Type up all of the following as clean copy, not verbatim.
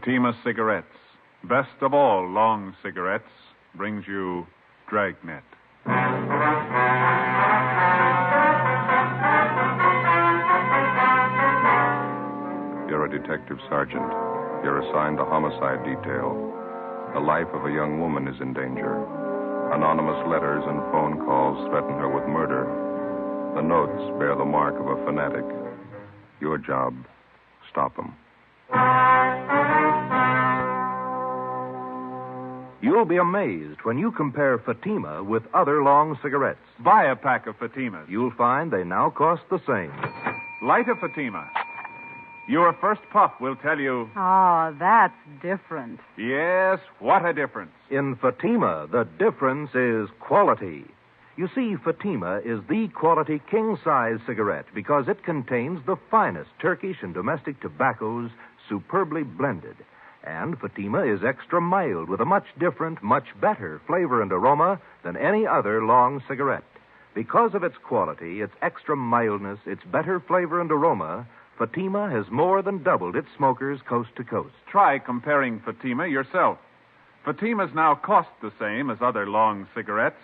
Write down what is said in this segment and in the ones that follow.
Fatima Cigarettes, best of all long cigarettes, brings you Dragnet. You're a detective sergeant. You're assigned to homicide detail. The life of a young woman is in danger. Anonymous letters and phone calls threaten her with murder. The notes bear the mark of a fanatic. Your job, stop them. You'll be amazed when you compare Fatima with other long cigarettes. Buy a pack of Fatimas. You'll find they now cost the same. Light a Fatima. Your first puff will tell you... Oh, that's different. Yes, what a difference. In Fatima, the difference is quality. You see, Fatima is the quality king-size cigarette because it contains the finest Turkish and domestic tobaccos superbly blended. And Fatima is extra mild with a much different, much better flavor and aroma than any other long cigarette. Because of its quality, its extra mildness, its better flavor and aroma, Fatima has more than doubled its smokers coast to coast. Try comparing Fatima yourself. Fatimas now cost the same as other long cigarettes,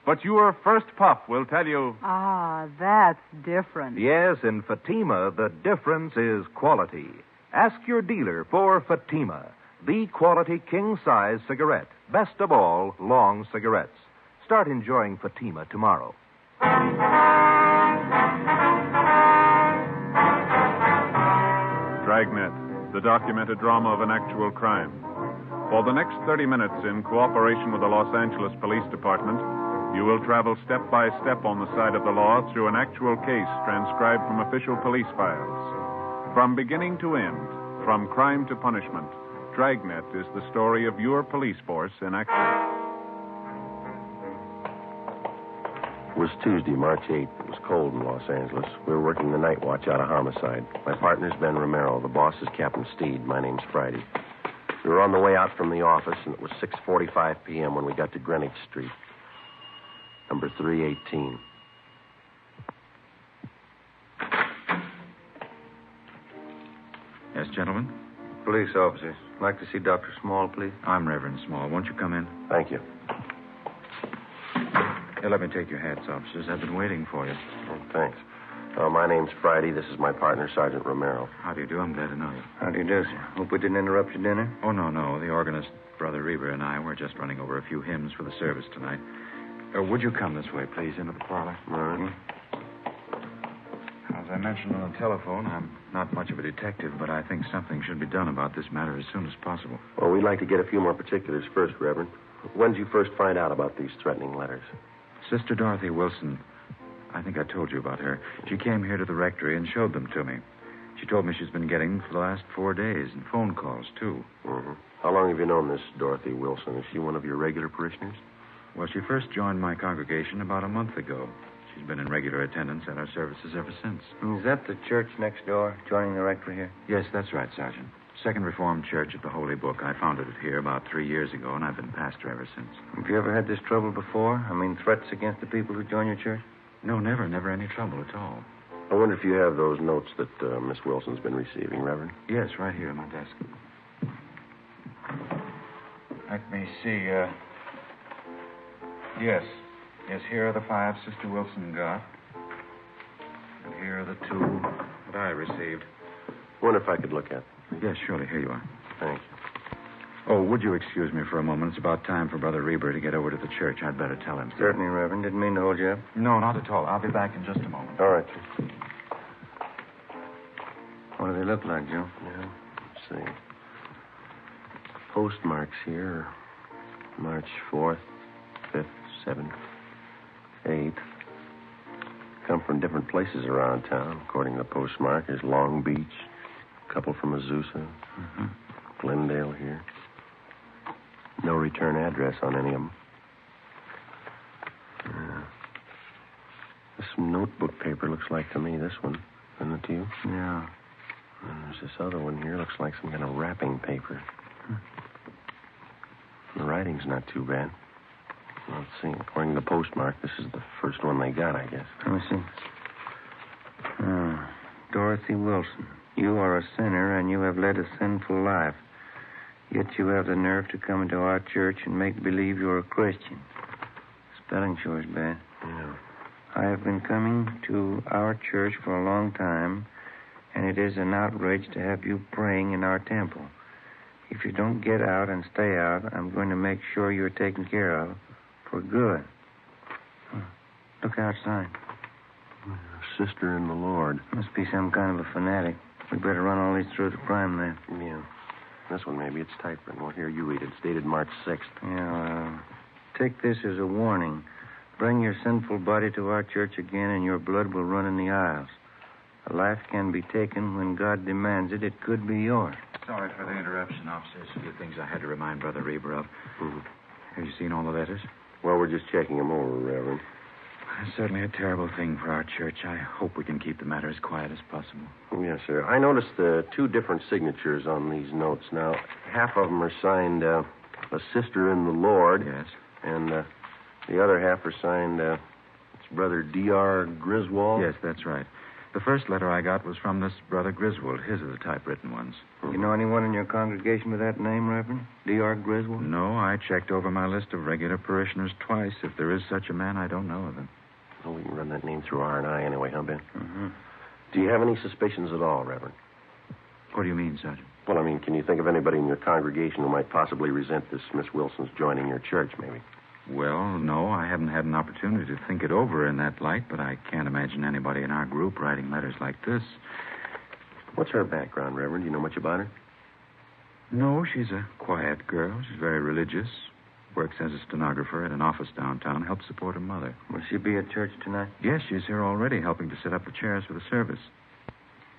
but your first puff will tell you... Ah, that's different. Yes, in Fatima, the difference is quality. Ask your dealer for Fatima, the quality king-size cigarette. Best of all, long cigarettes. Start enjoying Fatima tomorrow. Dragnet, the documented drama of an actual crime. For the next 30 minutes, in cooperation with the Los Angeles Police Department, you will travel step by step on the side of the law through an actual case transcribed from official police files. From beginning to end, from crime to punishment, Dragnet is the story of your police force in action. It was Tuesday, March 8th. It was cold in Los Angeles. We were working the night watch out of homicide. My partner's Ben Romero. The boss is Captain Steed. My name's Friday. We were on the way out from the office, and it was 6:45 p.m. when we got to Greenwich Street. Number 318. Yes, gentlemen? Police officers. Like to see Dr. Small, please. I'm Reverend Small. Won't you come in? Thank you. Here, let me take your hats, officers. I've been waiting for you. Oh, thanks. My name's Friday. This is my partner, Sergeant Romero. How do you do? I'm glad to know you. How do you do, sir? Hope we didn't interrupt your dinner. Oh, no. The organist, Brother Reber, and I were just running over a few hymns for the service tonight. Would you come this way, please, into the parlor? All right. As I mentioned on the telephone, I'm not much of a detective, but I think something should be done about this matter as soon as possible. Well, we'd like to get a few more particulars first, Reverend. When did you first find out about these threatening letters? Sister Dorothy Wilson, I think I told you about her. She came here to the rectory and showed them to me. She told me she's been getting them for the last 4 days, and phone calls, too. Mm-hmm. How long have you known this Dorothy Wilson? Is she one of your regular parishioners? Well, she first joined my congregation about a month ago. She's been in regular attendance at our services ever since. Is that the church next door, joining the rectory here? Yes, that's right, Sergeant. Second Reformed Church at the Holy Book. I founded it here about 3 years ago, and I've been pastor ever since. Have you ever had this trouble before? I mean, threats against the people who join your church? No, never any trouble at all. I wonder if you have those notes that Miss Wilson's been receiving, Reverend. Yes, right here on my desk. Let me see, Yes, here are the 5 Sister Wilson got. And here are the 2 that I received. I wonder if I could look at them. Yes, surely. Here you are. Thank you. Oh, would you excuse me for a moment? It's about time for Brother Reber to get over to the church. I'd better tell him. Certainly, Reverend. Didn't mean to hold you up. No, not at all. I'll be back in just a moment. All right. What do they look like, Joe? Yeah, let's see. Postmarks here are March 4th, 5th, 7th, 8th. Come from different places around town, according to the postmark. There's Long Beach, a couple from Azusa, Glendale here. No return address on any of them. This notebook paper looks like to me this one. Isn't it to you? Yeah. And there's this other one here. Looks like some kind of wrapping paper. The writing's not too bad. Let's see. According to the postmark, this is the first one they got, I guess. Let me see. Dorothy Wilson. You are a sinner, and you have led a sinful life. Yet you have the nerve to come into our church and make believe you're a Christian. Spelling sure is bad. Yeah. I have been coming to our church for a long time, and it is an outrage to have you praying in our temple. If you don't get out and stay out, I'm going to make sure you're taken care of for good. Look outside. Sister in the Lord. Must be some kind of a fanatic. We better run all these through the crime lab. Yeah. This one, maybe. It's typewritten. Well, here, you read it. It's dated March 6th. Yeah, take this as a warning. Bring your sinful body to our church again, and your blood will run in the aisles. A life can be taken when God demands it. It could be yours. Sorry for the interruption, officers. A few things I had to remind Brother Reber of. Mm-hmm. Have you seen all the letters? Well, we're just checking them over, Reverend. It's certainly a terrible thing for our church. I hope we can keep the matter as quiet as possible. Yes, sir. I noticed two different signatures on these notes. Now, half of them are signed a sister in the Lord. Yes. And the other half are signed it's Brother D.R. Griswold. Yes, that's right. The first letter I got was from this Brother Griswold. His are the typewritten ones. You know anyone in your congregation with that name, Reverend? D.R. Griswold? No, I checked over my list of regular parishioners twice. If there is such a man, I don't know of him. Well, we can run that name through R&I anyway, huh, Ben? Mm-hmm. Do you have any suspicions at all, Reverend? What do you mean, Sergeant? Well, I mean, can you think of anybody in your congregation who might possibly resent this Miss Wilson's joining your church, maybe? Well, no, I haven't had an opportunity to think it over in that light, but I can't imagine anybody in our group writing letters like this. What's her background, Reverend? Do you know much about her? No, she's a quiet girl. She's very religious. Works as a stenographer at an office downtown. Helps support her mother. Will she be at church tonight? Yes, she's here already, helping to set up the chairs for the service.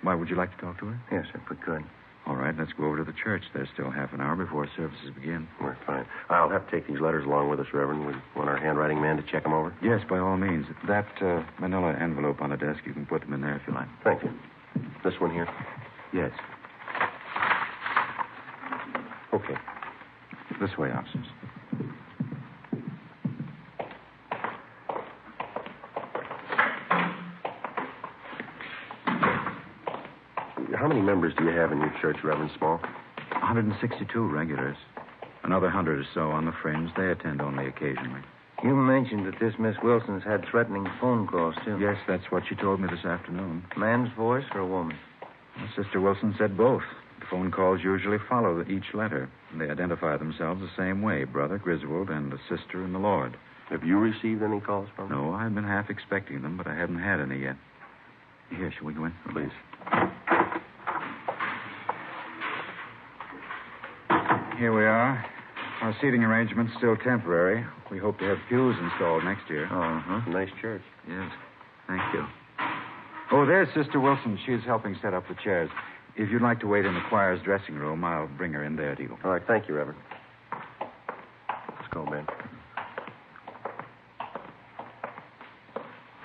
Why, would you like to talk to her? Yes, if we could. All right, let's go over to the church. There's still half an hour before services begin. We're fine. I'll have to take these letters along with us, Reverend. We want our handwriting man to check them over. Yes, by all means. That manila envelope on the desk, you can put them in there if you like. Thank you. This one here? Yes. Okay. This way, officers. How many members do you have in your church, Reverend Small? 162 regulars. Another 100 or so on the fringe. They attend only occasionally. You mentioned that this Miss Wilson's had threatening phone calls, too. Yes, that's what she told me this afternoon. Man's voice or a woman? Well, Sister Wilson said both. The phone calls usually follow each letter. They identify themselves the same way, Brother Griswold and the Sister in the Lord. Have you received any calls from them? No, I've been half expecting them, but I haven't had any yet. Here, shall we go in? Please. Here we are. Our seating arrangement's still temporary. We hope to have pews installed next year. Uh-huh. Nice church. Yes. Thank you. Oh, there's Sister Wilson. She's helping set up the chairs. If you'd like to wait in the choir's dressing room, I'll bring her in there to you. All right, thank you, Reverend. Let's go, Ben.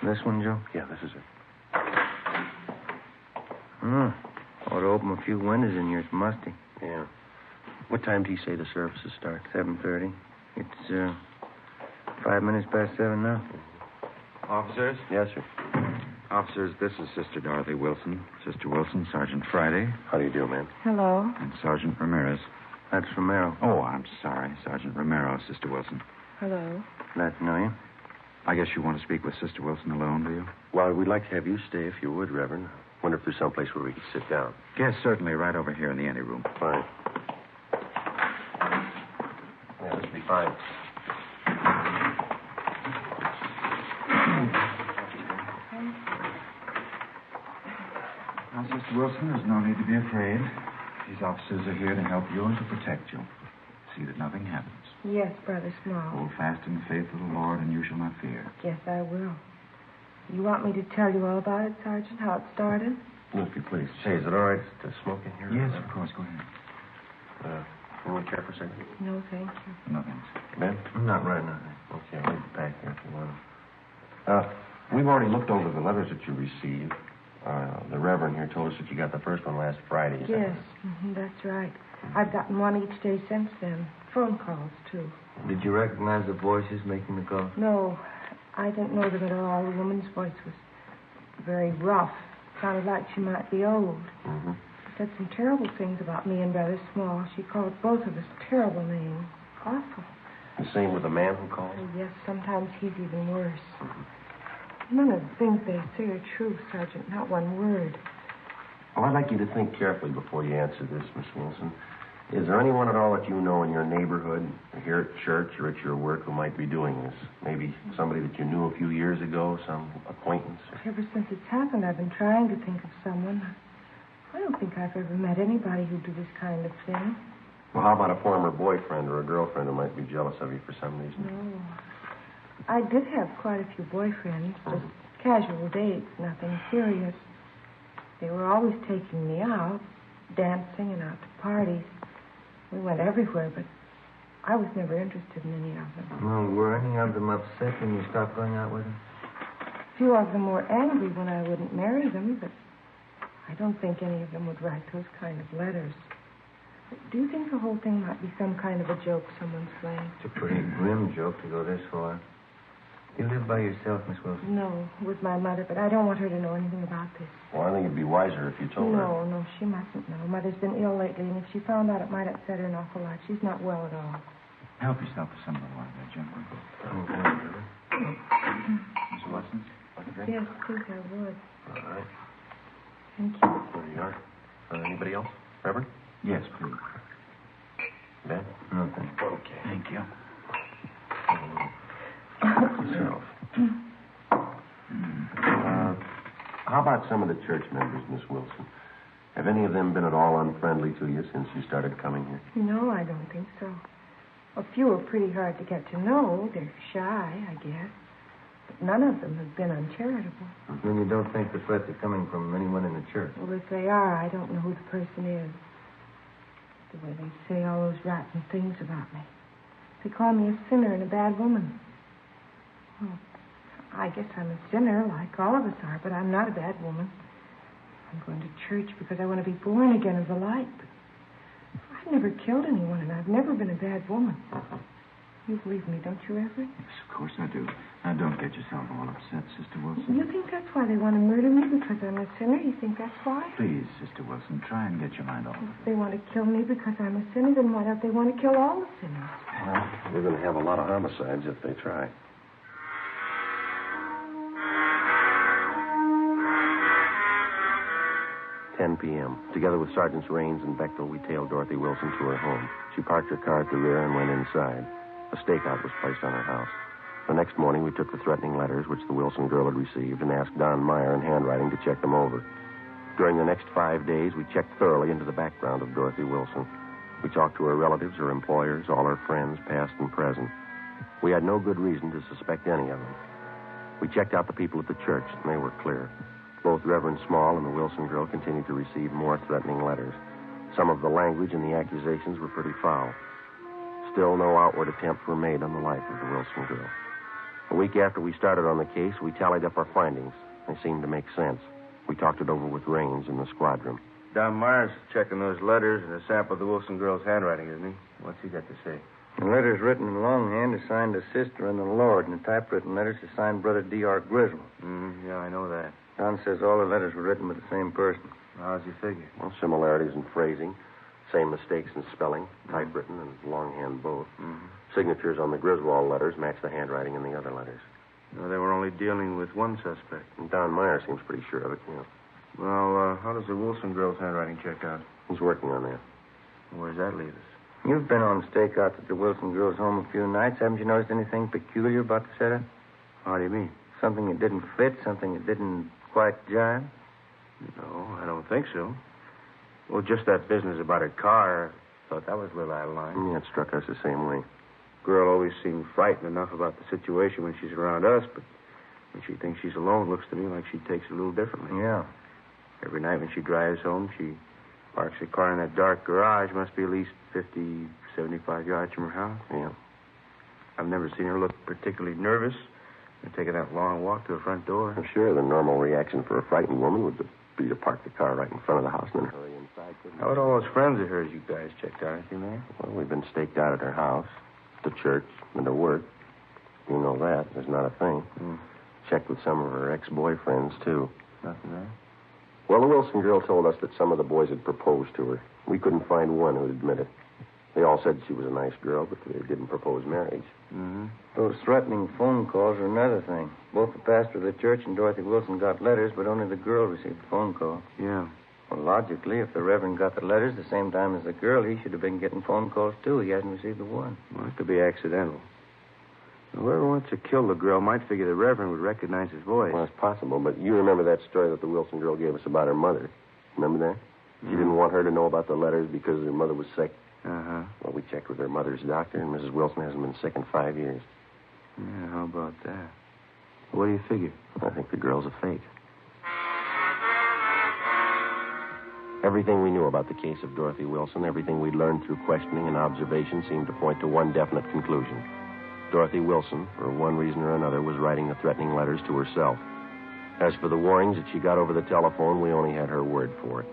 This one, Joe? Yeah, this is it. Ought to open a few windows in here. It's musty. Yeah. What time do you say the services start? 7:30. It's 5 minutes past 7 now. Officers? Yes, sir. Officers, this is Sister Dorothy Wilson. Sister Wilson, Sergeant Friday, How do you do, man? Hello. and Sergeant Ramirez. That's Romero. Oh, I'm sorry. Sergeant Romero, Sister Wilson. Hello. Glad to know you. I guess you want to speak with Sister Wilson alone, do you? Well, we'd like to have you stay if you would, Reverend. Wonder if there's someplace where we could sit down. Yes, certainly, right over here in the anteroom. Fine. Yeah, this will be fine. Now, Sister Wilson, there's no need to be afraid. These officers are here to help you and to protect you. See that nothing happens. Yes, Brother Small. Hold fast in the faith of the Lord, and you shall not fear. Yes, I will. You want me to tell you all about it, Sergeant, how it started? If you please. Say, is it all right to smoke in here? Yes, of course. Go ahead. You want a chair for a second? No, thank you. No, thanks. Ben? Not right now. Okay, I'll leave it back here if you want. We've already looked over the letters that you received. The Reverend here told us that you got the first one last Friday. Is that Yes, that's right. I've gotten one each day since then. Phone calls, too. Did you recognize the voices making the call? No, I didn't know them at all. The woman's voice was very rough. Sounded like she might be old. Mm-hmm. said some terrible things about me and Brother Small. She called both of us terrible names. Awful. The same with the man who called? Oh, yes, sometimes he's even worse. None of the things they say are true, Sergeant. Not one word. Well, I'd like you to think carefully before you answer this, Miss Wilson. Is there anyone at all that you know in your neighborhood, or here at church or at your work, who might be doing this? Maybe somebody that you knew a few years ago, some acquaintance? Ever since it's happened, I've been trying to think of someone. I don't think I've ever met anybody who'd do this kind of thing. Well, how about a former boyfriend or a girlfriend who might be jealous of you for some reason? No. I did have quite a few boyfriends, just casual dates, nothing serious. They were always taking me out, dancing and out to parties. We went everywhere, but I was never interested in any of them. Well, were any of them upset when you stopped going out with them? A few of them were angry when I wouldn't marry them, but I don't think any of them would write those kind of letters. Do you think the whole thing might be some kind of a joke someone's playing? It's a pretty grim joke to go this far. You live by yourself, Miss Wilson? No, with my mother, but I don't want her to know anything about this. Well, I think it'd be wiser if you told her. No, she mustn't know. Mother's been ill lately, and if she found out, it might upset her an awful lot. She's not well at all. Help yourself with some of the water there, gentlemen. Miss Wilson, want a drink? Yes, please, I would. All right. Thank you. There you are. Anybody else? Reverend? Yes, please. Ben? No, thank you. Okay. Thank you. Yourself. How about some of the church members, Miss Wilson? Have any of them been at all unfriendly to you since you started coming here? No, I don't think so. A few are pretty hard to get to know. They're shy, I guess. But none of them have been uncharitable. Then you don't think the threats are coming from anyone in the church? Well, if they are, I don't know who the person is. The way they say all those rotten things about me. They call me a sinner and a bad woman. Well, I guess I'm a sinner, like all of us are, but I'm not a bad woman. I'm going to church because I want to be born again of the light. But I've never killed anyone, and I've never been a bad woman. You believe me, don't you, Everett? Yes, of course I do. Now, don't get yourself all upset, Sister Wilson. You think that's why they want to murder me, because I'm a sinner? You think that's why? Please, Sister Wilson, try and get your mind off of If they want to kill me because I'm a sinner, then why don't they want to kill all the sinners? Well, we're going to have a lot of homicides if they try. "10 p.m. Together with Sergeants Raines and Bechtel, we tailed Dorothy Wilson to her home. She parked her car at the rear and went inside. A stakeout was placed on her house. The next morning, we took the threatening letters which the Wilson girl had received and asked Don Meyer in handwriting to check them over. During the next 5 days, we checked thoroughly into the background of Dorothy Wilson. We talked to her relatives, her employers, all her friends, past and present. We had no good reason to suspect any of them. We checked out the people at the church, and they were clear. Both Reverend Small and the Wilson girl continued to receive more threatening letters. Some of the language and the accusations were pretty foul. Still, no outward attempts were made on the life of the Wilson girl. A week after we started on the case, we tallied up our findings. They seemed to make sense. We talked it over with Raines in the squad room. Don Myers checking those letters and a sample of the Wilson girl's handwriting, isn't he? What's he got to say? The letters written in longhand are signed a sister and the Lord, and the typewritten letters are signed Brother D.R. Griswold. Yeah, I know that. Don says all the letters were written by the same person. How's he figure? Well, similarities in phrasing, same mistakes in spelling, typewritten and longhand both. Signatures on the Griswold letters match the handwriting in the other letters. No, they were only dealing with one suspect. And Don Meyer seems pretty sure of it, yeah. Well, how does the Wilson girl's handwriting check out? He's working on that. Where does that leave us? You've been on stakeouts at the Wilson girl's home a few nights. Haven't you noticed anything peculiar about the setup? How do you mean? Something that didn't fit, something that didn't quite jive? No, I don't think so. Well, just that business about her car, I thought that was a little out of line. Yeah, it struck us the same way. Girl always seemed frightened enough about the situation when she's around us, but when she thinks she's alone, it looks to me like she takes it a little differently. Yeah. Every night when she drives home, she parks her car in that dark garage. Must be at least 50, 75 yards from her house. Yeah. I've never seen her look particularly nervous and taking that long walk to the front door. I'm sure the normal reaction for a frightened woman would be to park the car right in front of the house and then hurry inside. How about all those friends of hers you guys checked out? Anything there? Well, we've been staked out at her house, to church, and to work. You know that. There's not a thing. Checked with some of her ex-boyfriends, too. Nothing there? Well, the Wilson girl told us that some of the boys had proposed to her. We couldn't find one who'd admit it. They all said she was a nice girl, but they didn't propose marriage. Mm-hmm. Those threatening phone calls are another thing. Both the pastor of the church and Dorothy Wilson got letters, but only the girl received the phone call. Yeah. Well, logically, if the Reverend got the letters the same time as the girl, he should have been getting phone calls, too. He hasn't received the one. Well, it could be accidental. Whoever wants to kill the girl might figure the Reverend would recognize his voice. Well, it's possible, but you remember that story that the Wilson girl gave us about her mother. Remember that? She didn't want her to know about the letters because her mother was sick. Uh-huh. Well, we checked with her mother's doctor, and Mrs. Wilson hasn't been sick in 5 years. Yeah, how about that? What do you figure? I think the girl's a fake. Everything we knew about the case of Dorothy Wilson, everything we'd learned through questioning and observation seemed to point to one definite conclusion. Dorothy Wilson, for one reason or another, was writing the threatening letters to herself. As for the warnings that she got over the telephone, we only had her word for it.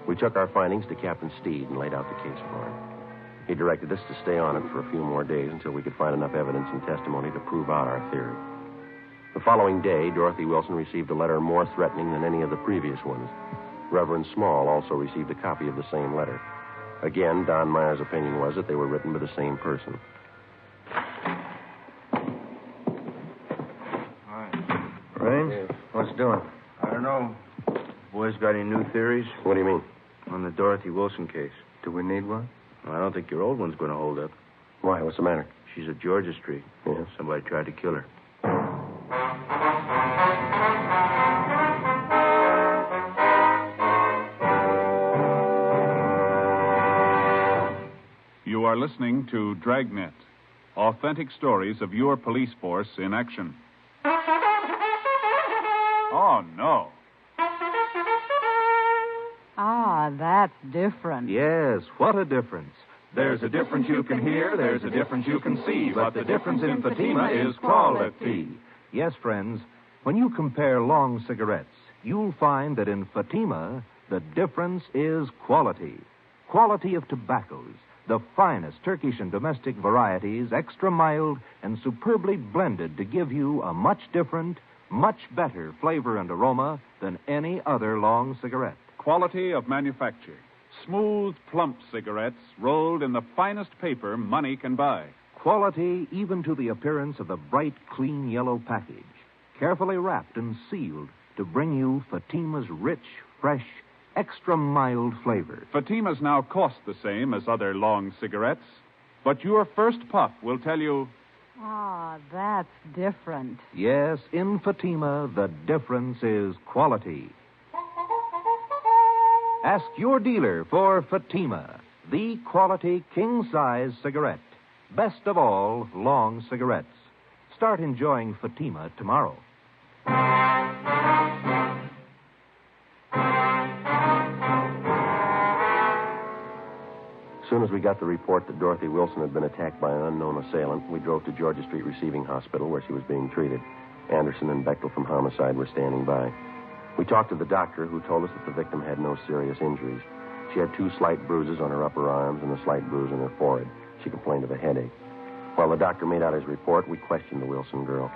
We took our findings to Captain Steed and laid out the case for him. He directed us to stay on it for a few more days until we could find enough evidence and testimony to prove out our theory. The following day, Dorothy Wilson received a letter more threatening than any of the previous ones. Reverend Small also received a copy of the same letter. Again, Don Meyer's opinion was that they were written by the same person. Rains? What's doing? I don't know. Boys got any new theories? What do you mean? On the Dorothy Wilson case. Do we need one? Well, I don't think your old one's going to hold up. Why? What's the matter? She's at Georgia Street. Yeah. Somebody tried to kill her. You are listening to Dragnet, authentic stories of your police force in action. Oh, no. Ah, that's different. Yes, what a difference. There's a difference you can hear, there's a difference you can see, but the difference in Fatima is quality. Yes, friends, when you compare long cigarettes, you'll find that in Fatima, the difference is quality. Quality of tobaccos, the finest Turkish and domestic varieties, extra mild and superbly blended to give you a much different, much better flavor and aroma than any other long cigarette. Quality of manufacture. Smooth, plump cigarettes rolled in the finest paper money can buy. Quality even to the appearance of the bright, clean yellow package, carefully wrapped and sealed to bring you Fatima's rich, fresh, extra mild flavor. Fatimas now cost the same as other long cigarettes, but your first puff will tell you... Ah, that's different. Yes, in Fatima, the difference is quality. Ask your dealer for Fatima, the quality king-size cigarette. Best of all, long cigarettes. Start enjoying Fatima tomorrow. As soon as we got the report that Dorothy Wilson had been attacked by an unknown assailant, we drove to Georgia Street Receiving Hospital where she was being treated. Anderson and Bechtel from Homicide were standing by. We talked to the doctor, who told us that the victim had no serious injuries. She had 2 slight bruises on her upper arms and a slight bruise on her forehead. She complained of a headache. While the doctor made out his report, we questioned the Wilson girl.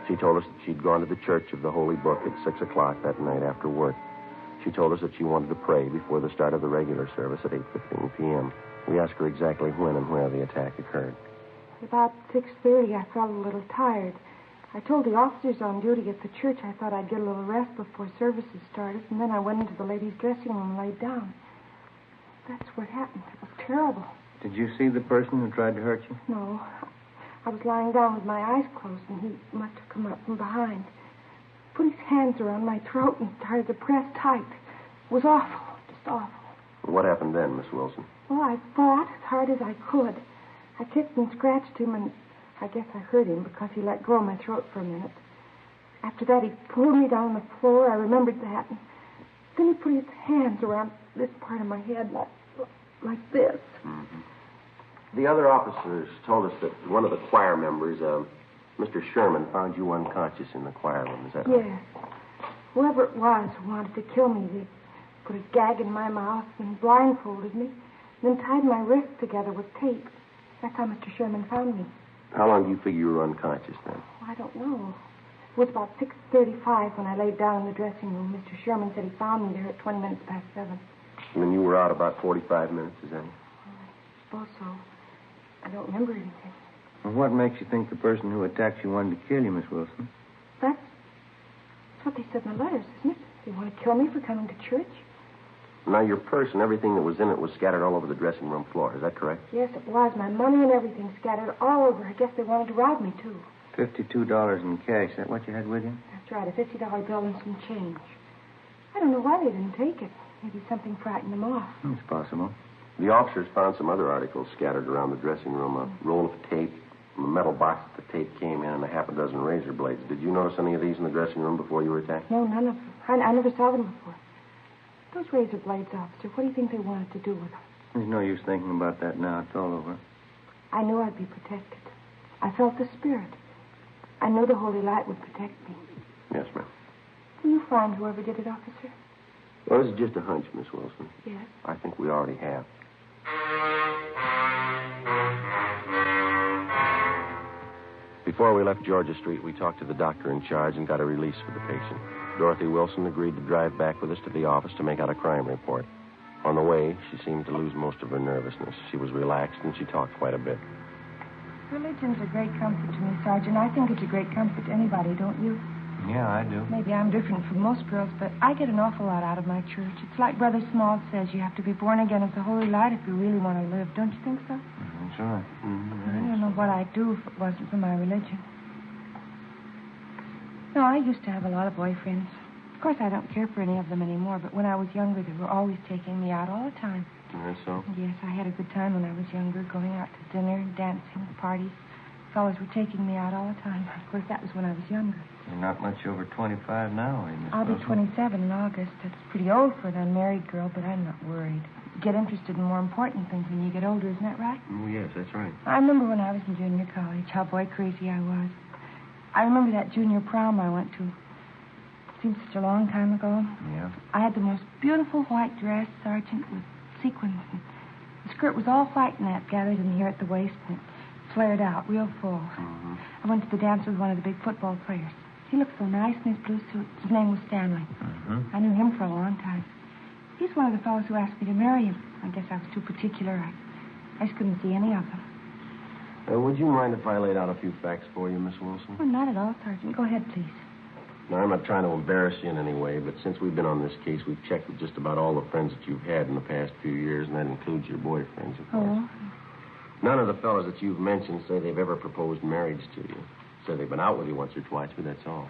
She told us that she'd gone to the Church of the Holy Book at 6 o'clock that night after work. She told us that she wanted to pray before the start of the regular service at 8:15 p.m. We asked her exactly when and where the attack occurred. About 6:30, I felt a little tired. I told the officers on duty at the church I thought I'd get a little rest before services started, and then I went into the ladies' dressing room and laid down. That's what happened. It was terrible. Did you see the person who tried to hurt you? No. I was lying down with my eyes closed, and he must have come up from behind. Put his hands around my throat and started to press tight. It was awful, just awful. What happened then, Miss Wilson? Well, I fought as hard as I could. I kicked and scratched him, and I guess I hurt him because he let go of my throat for a minute. After that, he pulled me down on the floor. I remembered that. And then he put his hands around this part of my head like this. Mm-hmm. The other officers told us that one of the choir members, Mr. Sherman, found you unconscious in the choir room. Is that right? Yes. Whoever it was who wanted to kill me, they put a gag in my mouth and blindfolded me, then tied my wrists together with tape. That's how Mr. Sherman found me. How long do you figure you were unconscious then? I don't know. It was about 6:35 when I laid down in the dressing room. Mr. Sherman said he found me there at 20 minutes past 7. And then you were out about 45 minutes, is that it? I suppose so. I don't remember anything. Well, what makes you think the person who attacked you wanted to kill you, Miss Wilson? That's what they said in the letters, isn't it? They want to kill me for coming to church? Now, your purse and everything that was in it was scattered all over the dressing room floor. Is that correct? Yes, it was. My money and everything scattered all over. I guess they wanted to rob me, too. $52 in cash. Is that what you had with you? That's right, a $50 bill and some change. I don't know why they didn't take it. Maybe something frightened them off. It's possible. The officers found some other articles scattered around the dressing room. A roll of tape, a metal box that the tape came in, and a half a dozen razor blades. Did you notice any of these in the dressing room before you were attacked? No, none of them. I never saw them before. Those razor blades, officer, what do you think they wanted to do with them? There's no use thinking about that now. It's all over. I knew I'd be protected. I felt the spirit. I knew the holy light would protect me. Yes, ma'am. Will you find whoever did it, officer? Well, this is just a hunch, Miss Wilson. Yes. I think we already have. Before we left Georgia Street, we talked to the doctor in charge and got a release for the patient. Dorothy Wilson agreed to drive back with us to the office to make out a crime report. On the way, she seemed to lose most of her nervousness. She was relaxed and she talked quite a bit. Religion's a great comfort to me, Sergeant. I think it's a great comfort to anybody, don't you? Yeah, I do. Maybe I'm different from most girls, but I get an awful lot out of my church. It's like Brother Small says, you have to be born again of the holy light if you really want to live. Don't you think so? That's right. I don't know what I'd do if it wasn't for my religion. No, I used to have a lot of boyfriends. Of course, I don't care for any of them anymore, but when I was younger, they were always taking me out all the time. That's so? Yes, I had a good time when I was younger, going out to dinner, dancing, parties. Fellas were taking me out all the time. Of course, that was when I was younger. You're not much over 25 now, are you, Miss I'll be Wilson? 27 in August. That's pretty old for an unmarried girl, but I'm not worried. You get interested in more important things when you get older, isn't that right? Oh, yes, that's right. I remember when I was in junior college, how boy crazy I was. I remember that junior prom I went to. It seems such a long time ago. Yeah. I had the most beautiful white dress, Sergeant, with sequins. And the skirt was all white net gathered in here at the waist, and it flared out real full. Mm-hmm. I went to the dance with one of the big football players. He looked so nice in his blue suit. His name was Stanley. Mm-hmm. I knew him for a long time. He's one of the fellows who asked me to marry him. I guess I was too particular. I just couldn't see any of them. Would you mind if I laid out a few facts for you, Miss Wilson? Well, not at all, Sergeant. Go ahead, please. Now, I'm not trying to embarrass you in any way, but since we've been on this case, we've checked with just about all the friends that you've had in the past few years, and that includes your boyfriends, of course. Oh? None of the fellows that you've mentioned say they've ever proposed marriage to you. Say they've been out with you once or twice, but that's all.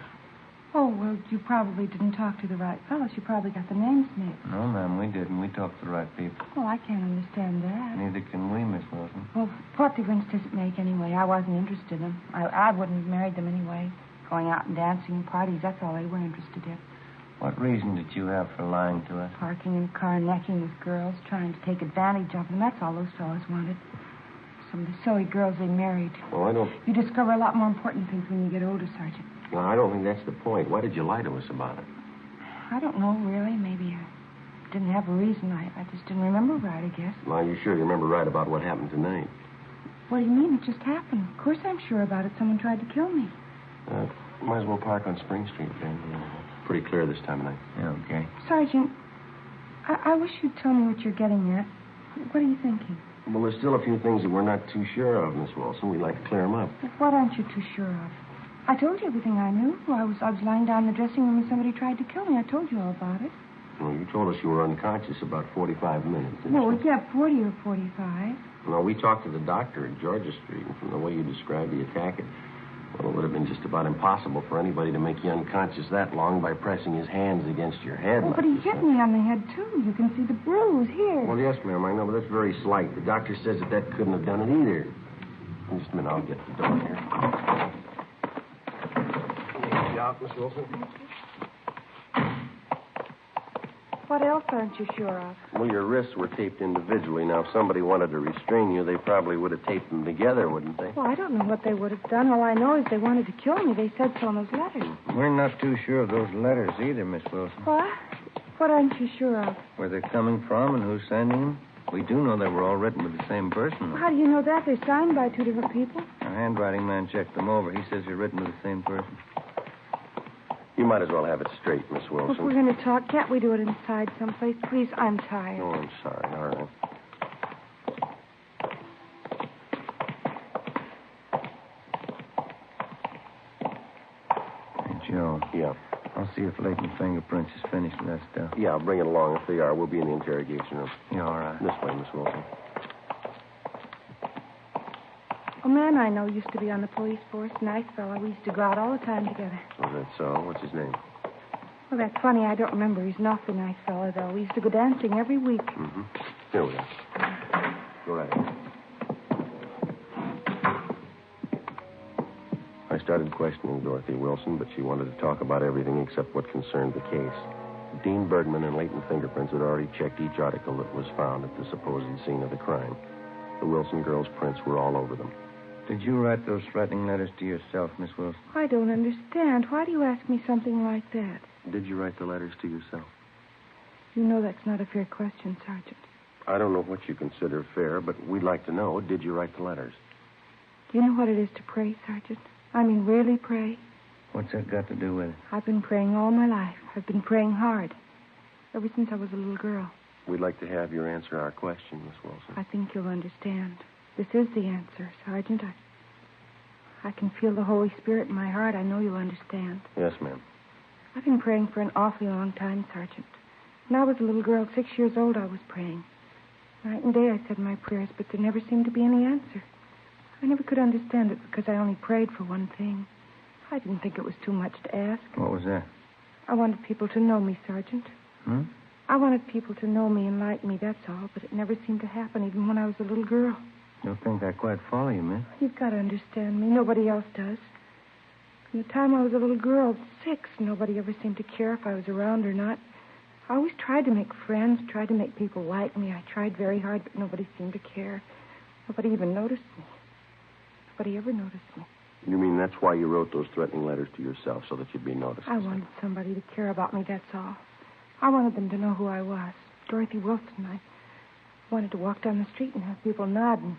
Oh, well, you probably didn't talk to the right fellows. You probably got the names mixed. No, ma'am, we didn't. We talked to the right people. Well, I can't understand that. Neither can we, Miss Wilson. Well, what difference does it make anyway? I wasn't interested in them. I wouldn't have married them anyway. Going out and dancing and parties, that's all they were interested in. What reason did you have for lying to us? Parking in a car, necking with girls, trying to take advantage of them. That's all those fellows wanted. Some of the silly girls they married. Well, I don't... You discover a lot more important things when you get older, Sergeant. Well, I don't think that's the point. Why did you lie to us about it? I don't know, really. Maybe I didn't have a reason. I just didn't remember right, I guess. Well, you're sure you remember right about what happened tonight? What do you mean? It just happened. Of course I'm sure about it. Someone tried to kill me. Might as well park on Spring Street, Ben. Pretty clear this time of night. Yeah, okay. Sergeant, I wish you'd tell me what you're getting at. What are you thinking? Well, there's still a few things that we're not too sure of, Miss Wilson. We'd like to clear them up. What aren't you too sure of? I told you everything I knew. I was lying down in the dressing room and somebody tried to kill me. I told you all about it. Well, you told us you were unconscious about 45 minutes. Well, yeah, 40 or 45. No, we talked to the doctor at Georgia Street, and from the way you described the attack, it would have been just about impossible for anybody to make you unconscious that long by pressing his hands against your head. Well, but he hit me on the head, too. You can see the bruise here. Well, yes, ma'am, I know, but that's very slight. The doctor says that couldn't have done it either. Just a minute, I'll get the door here. Get you out, Miss Wilson. What else aren't you sure of? Well, your wrists were taped individually. Now, if somebody wanted to restrain you, they probably would have taped them together, wouldn't they? Well, I don't know what they would have done. All I know is they wanted to kill me. They said so in those letters. We're not too sure of those letters either, Miss Wilson. What? What aren't you sure of? Where they're coming from and who's sending them. We do know they were all written with the same person. Well, how do you know that? They're signed by two different people. Our handwriting man checked them over. He says they're written with the same person. You might as well have it straight, Miss If Wilson. we're going to talk, can't we do it inside someplace? Please, I'm tired. Oh, I'm sorry. All right. Hey, Joe. Yeah. I'll see if Leighton's fingerprints is finished with that stuff. Yeah, I'll bring it along if they are. We'll be in the interrogation room. Yeah, all right. This way, Miss Wilson. A man I know used to be on the police force. Nice fellow. We used to go out all the time together. Oh, that's so. What's his name? Well, that's funny. I don't remember. He's an awfully nice fellow, though. We used to go dancing every week. Mm-hmm. Here we are. Go right ahead. I started questioning Dorothy Wilson, but she wanted to talk about everything except what concerned the case. Dean Bergman and Leighton fingerprints had already checked each article that was found at the supposed scene of the crime. The Wilson girls' prints were all over them. Did you write those threatening letters to yourself, Miss Wilson? I don't understand. Why do you ask me something like that? Did you write the letters to yourself? You know that's not a fair question, Sergeant. I don't know what you consider fair, but we'd like to know, did you write the letters? Do you know what it is to pray, Sergeant? I mean, really pray? What's that got to do with it? I've been praying all my life. I've been praying hard. Ever since I was a little girl. We'd like to have your answer our question, Miss Wilson. I think you'll understand. This is the answer, Sergeant. I can feel the Holy Spirit in my heart. I know you'll understand. Yes, ma'am. I've been praying for an awfully long time, Sergeant. When I was a little girl, 6 years old, I was praying. Night and day I said my prayers, but there never seemed to be any answer. I never could understand it because I only prayed for one thing. I didn't think it was too much to ask. What was that? I wanted people to know me, Sergeant. Hmm? I wanted people to know me and like me, that's all, but it never seemed to happen, even when I was a little girl. Don't think I quite follow you, miss. You've got to understand me. Nobody else does. From the time I was a little girl, 6, nobody ever seemed to care if I was around or not. I always tried to make friends, tried to make people like me. I tried very hard, but nobody seemed to care. Nobody even noticed me. Nobody ever noticed me. You mean that's why you wrote those threatening letters to yourself, so that you'd be noticed? I wanted somebody to care about me, that's all. I wanted them to know who I was. Dorothy Wilson. I wanted to walk down the street and have people nod and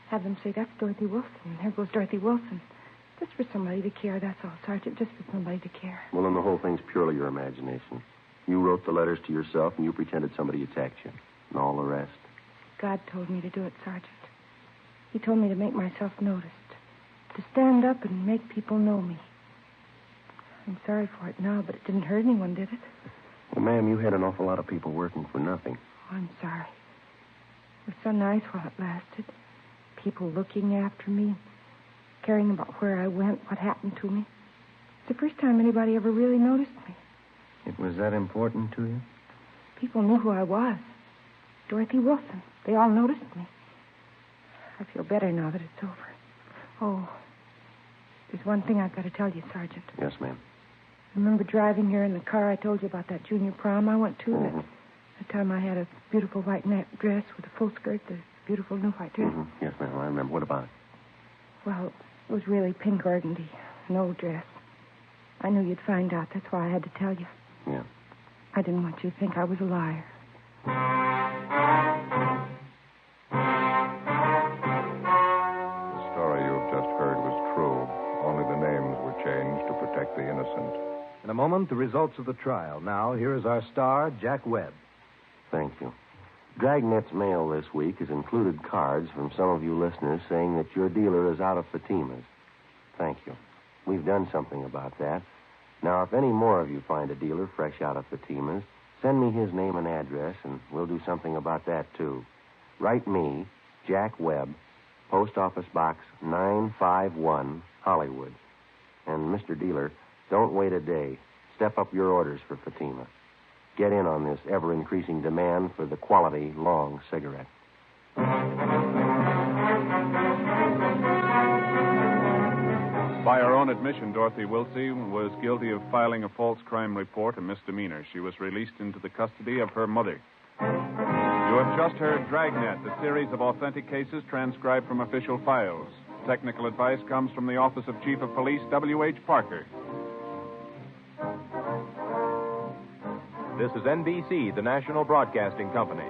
have them say, that's Dorothy Wilson. And there goes Dorothy Wilson. Just for somebody to care, that's all, Sergeant. Just for somebody to care. Well, then the whole thing's purely your imagination. You wrote the letters to yourself, and you pretended somebody attacked you. And all the rest. God told me to do it, Sergeant. He told me to make myself noticed. To stand up and make people know me. I'm sorry for it now, but it didn't hurt anyone, did it? Well, ma'am, you had an awful lot of people working for nothing. Oh, I'm sorry. It was so nice while it lasted. People looking after me, caring about where I went, what happened to me. It's the first time anybody ever really noticed me. It was that important to you? People knew who I was. Dorothy Wilson. They all noticed me. I feel better now that it's over. Oh, there's one thing I've got to tell you, Sergeant. Yes, ma'am. Remember driving here in the car I told you about that junior prom I went to? Mm-hmm. That time I had a beautiful white net dress with a full skirt, the beautiful new white dress. Mm-hmm. Yes, ma'am, I remember. What about it? Well, it was really pink organdy, an old dress. I knew you'd find out. That's why I had to tell you. Yeah. I didn't want you to think I was a liar. The story you've just heard was true. Only the names were changed to protect the innocent. In a moment, the results of the trial. Now, here is our star, Jack Webb. Thank you. Dragnet's mail this week has included cards from some of you listeners saying that your dealer is out of Fatima's. Thank you. We've done something about that. Now, if any more of you find a dealer fresh out of Fatima's, send me his name and address, and we'll do something about that, too. Write me, Jack Webb, Post Office Box 951, Hollywood. And, Mr. Dealer, don't wait a day. Step up your orders for Fatima. Get in on this ever-increasing demand for the quality long cigarette. By her own admission, Dorothy Wilson was guilty of filing a false crime report, a misdemeanor. She was released into the custody of her mother. You have just heard Dragnet, a series of authentic cases transcribed from official files. Technical advice comes from the Office of Chief of Police W.H. Parker. This is NBC, the national broadcasting company.